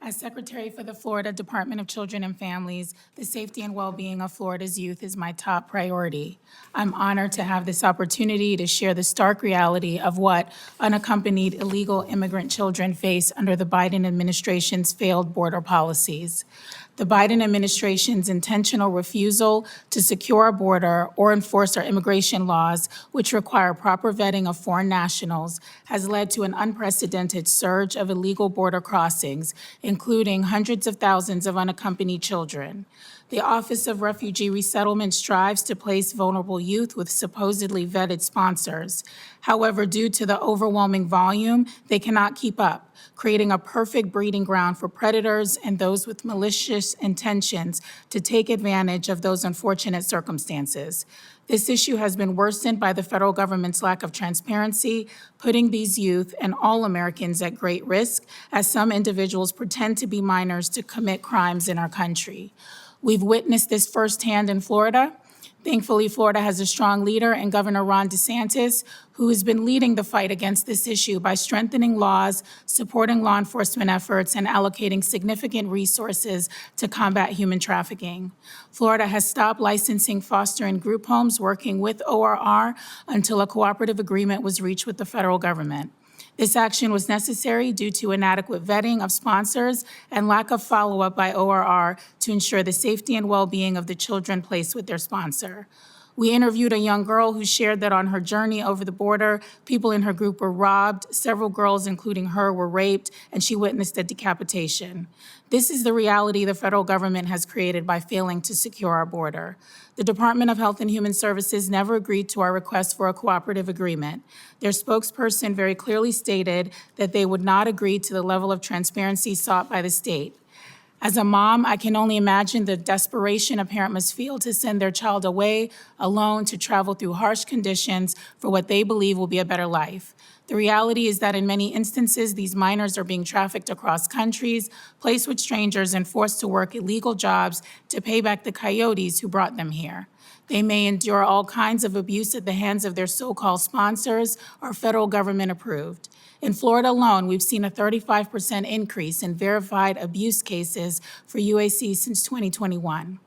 As Secretary for the Florida Department of Children and Families, the safety and well-being of Florida's youth is my top priority. I'm honored to have this opportunity to share the stark reality of what unaccompanied illegal immigrant children face under the Biden administration's failed border policies. The Biden administration's intentional refusal to secure our border or enforce our immigration laws, which require proper vetting of foreign nationals, has led to an unprecedented surge of illegal border crossings, including hundreds of thousands of unaccompanied children. The Office of Refugee Resettlement strives to place vulnerable youth with supposedly vetted sponsors. However, due to the overwhelming volume, they cannot keep up, creating a perfect breeding ground for predators and those with malicious intentions to take advantage of those unfortunate circumstances. This issue has been worsened by the federal government's lack of transparency, putting these youth and all Americans at great risk as some individuals pretend to be minors to commit crimes in our country. We've witnessed this firsthand in Florida. Thankfully, Florida has a strong leader in Governor Ron DeSantis, who has been leading the fight against this issue by strengthening laws, supporting law enforcement efforts, and allocating significant resources to combat human trafficking. Florida has stopped licensing foster and group homes, working with ORR until a cooperative agreement was reached with the federal government. This action was necessary due to inadequate vetting of sponsors and lack of follow-up by ORR to ensure the safety and well-being of the children placed with their sponsor. We interviewed a young girl who shared that on her journey over the border, people in her group were robbed, several girls, including her, were raped, and she witnessed a decapitation. This is the reality the federal government has created by failing to secure our border. The Department of Health and Human Services never agreed to our request for a cooperative agreement. Their spokesperson very clearly stated that they would not agree to the level of transparency sought by the state. As a mom, I can only imagine the desperation a parent must feel to send their child away alone to travel through harsh conditions for what they believe will be a better life. The reality is that in many instances, these minors are being trafficked across countries, placed with strangers, and forced to work illegal jobs to pay back the coyotes who brought them here. They may endure all kinds of abuse at the hands of their so-called sponsors or federal government approved. In Florida alone, we've seen a 35% increase in verified abuse cases for UAC since 2021.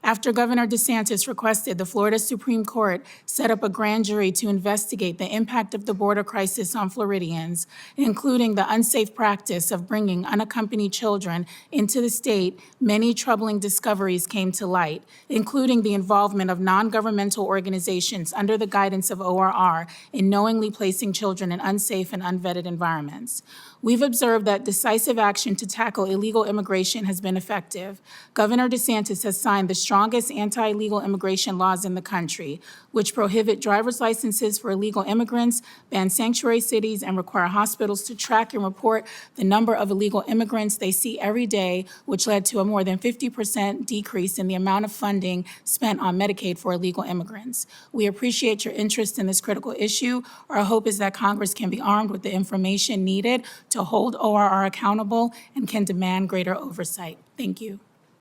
After Governor DeSantis requested the Florida Supreme Court set up a grand jury to investigate the impact of the border crisis on Floridians, including the unsafe practice of bringing unaccompanied children into the state, many troubling discoveries came to light, including the involvement of non-governmental organizations under the guidance of ORR in knowingly placing children in unsafe and unvetted environments. We've observed that decisive action to tackle illegal immigration has been effective. Governor DeSantis has signed the strongest anti-illegal immigration laws in the country, which prohibit driver's licenses for illegal immigrants, ban sanctuary cities, and require hospitals to track and report the number of illegal immigrants they see every day, which led to a more than 50% decrease in the amount of funding spent on Medicaid for illegal immigrants. We appreciate your interest in this critical issue. Our hope is that Congress can be armed with the information needed to hold ORR accountable and can demand greater oversight. Thank you.